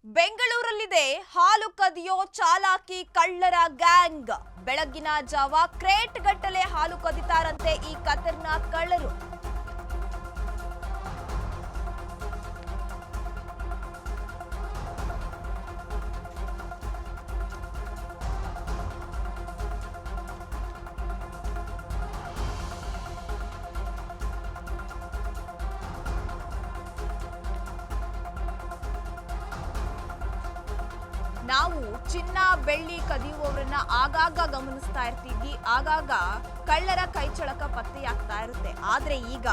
ಬೆಂಗಳೂರಲ್ಲಿದೆ ಹಾಲು ಕದಿಯೋ ಚಾಲಾಕಿ ಕಳ್ಳರ ಗ್ಯಾಂಗ್. ಬೆಳಗಿನ ಜಾವ ಕ್ರೇಟ್ ಗಟ್ಟಲೆ ಹಾಲು ಕದಿತಾರಂತೆ ಈ ಖತರ್ನಾಕ್ ಕಳ್ಳರು. ನಾವು ಚಿನ್ನ ಬೆಳ್ಳಿ ಕದಿಯುವವರನ್ನ ಆಗಾಗ ಗಮನಿಸ್ತಾ ಇರ್ತೀವಿ. ಆಗಾಗ ಕಳ್ಳರ ಕೈಚಳಕ ಪತ್ತೆಯಾಗ್ತಾ ಇರುತ್ತೆ. ಆದ್ರೆ ಈಗ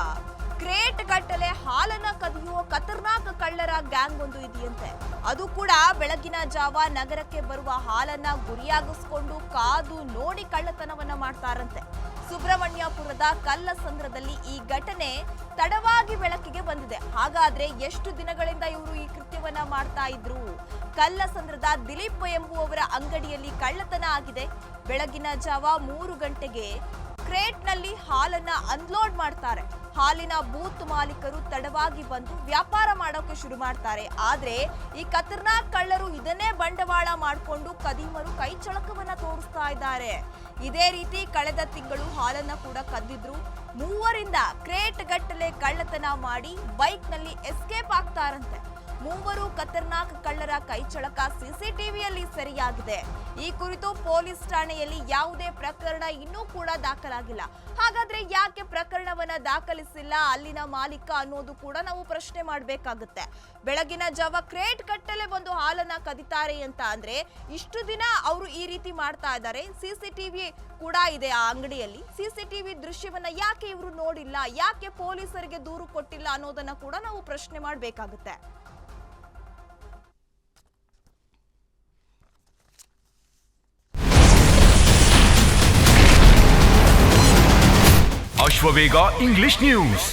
ಕ್ರೇಟ್ ಗಟ್ಟಲೆ ಹಾಲನ್ನ ಕದಿಯುವ ಖತರ್ನಾಕ್ ಕಳ್ಳರ ಗ್ಯಾಂಗ್ ಒಂದು ಇದೆಯಂತೆ. ಅದು ಕೂಡ ಬೆಳಗಿನ ಜಾವ ನಗರಕ್ಕೆ ಬರುವ ಹಾಲನ್ನ ಗುರಿಯಾಗಿಸ್ಕೊಂಡು ಕಾದು ನೋಡಿ ಕಳ್ಳತನವನ್ನ ಮಾಡ್ತಾರಂತೆ. ಸುಬ್ರಹ್ಮಣ್ಯಪುರದ ಕಲ್ಲಸಂದ್ರದಲ್ಲಿ ಈ ಘಟನೆ ತಡವಾಗಿ ಬೆಳಕಿಗೆ ಬಂದಿದೆ. ಹಾಗಾದ್ರೆ ಎಷ್ಟು ದಿನಗಳಿಂದ ಇವರು ಈ ಕೃತ್ಯವನ್ನ ಮಾಡ್ತಾ ಇದ್ರು? ಕಲ್ಲಸಂದ್ರದ ದಿಲೀಪ್ ಎಂಬುವವರ ಅಂಗಡಿಯಲ್ಲಿ ಕಳ್ಳತನ ಆಗಿದೆ. ಬೆಳಗಿನ ಜಾವ 3 ಗಂಟೆಗೆ ಕ್ರೇಟ್ನಲ್ಲಿ ಹಾಲನ್ನ ಅನ್ಲೋಡ್ ಮಾಡ್ತಾರೆ. ಹಾಲಿನ ಬೂತ್ ಮಾಲೀಕರು ತಡವಾಗಿ ಬಂದು ವ್ಯಾಪಾರ ಮಾಡೋಕೆ ಶುರು ಮಾಡ್ತಾರೆ. ಆದ್ರೆ ಈ ಖತರ್ನಾಕ್ ಕಳ್ಳರು ಇದನ್ನೇ ಬಂಡವಾಳ ಮಾಡಿಕೊಂಡು ಕದೀಮರು ಕೈಚಳಕವನ್ನ ತೋರಿಸ್ತಾ ಇದ್ದಾರೆ. ಇದೇ ರೀತಿ ಕಳೆದ ತಿಂಗಳು ಹಾಲನ್ನ ಕೂಡ ಕದ್ದಿದ್ರು. 3 ಕ್ರೇಟ್ ಗಟ್ಟಲೆ ಕಳ್ಳತನ ಮಾಡಿ ಬೈಕ್ ನಲ್ಲಿ ಎಸ್ಕೇಪ್ ಆಗ್ತಾರಂತೆ. 3 ಖತರ್ನಾಕ್ ಕಳ್ಳರ ಕೈಚಳಕ ಸಿಸಿಟಿವಿಯಲ್ಲಿ ಸೆರೆಯಾಗಿದೆ. ಈ ಕುರಿತು ಪೊಲೀಸ್ ಠಾಣೆಯಲ್ಲಿ ಯಾವುದೇ ಪ್ರಕರಣ ಇನ್ನೂ ಕೂಡ ದಾಖಲಾಗಿಲ್ಲ. ಹಾಗಾದ್ರೆ ಯಾಕೆ ಪ್ರಕರಣವನ್ನ ದಾಖಲಿಸಿಲ್ಲ ಅಲ್ಲಿನ ಮಾಲೀಕ ಅನ್ನೋದು ಕೂಡ ನಾವು ಪ್ರಶ್ನೆ ಮಾಡಬೇಕಾಗುತ್ತೆ. ಬೆಳಗಿನ ಜಾವ ಕ್ರೇಟ್ ಗಟ್ಟಲೆ ಬಂದು ಹಾಲನ್ನ ಕದಿತಾರೆ ಅಂತ ಅಂದ್ರೆ ಇಷ್ಟು ದಿನ ಅವರು ಈ ರೀತಿ ಮಾಡ್ತಾ ಇದ್ದಾರೆ. ಸಿಸಿಟಿವಿ ಕೂಡ ಇದೆ ಆ ಅಂಗಡಿಯಲ್ಲಿ. ಸಿಸಿಟಿವಿ ದೃಶ್ಯವನ್ನ ಯಾಕೆ ಇವರು ನೋಡಿಲ್ಲ, ಯಾಕೆ ಪೊಲೀಸರಿಗೆ ದೂರು ಕೊಟ್ಟಿಲ್ಲ ಅನ್ನೋದನ್ನ ಕೂಡ ನಾವು ಪ್ರಶ್ನೆ ಮಾಡಬೇಕಾಗುತ್ತೆ. Ashwavega English News.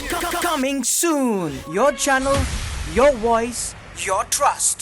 Coming soon. Your channel, your voice, your trust.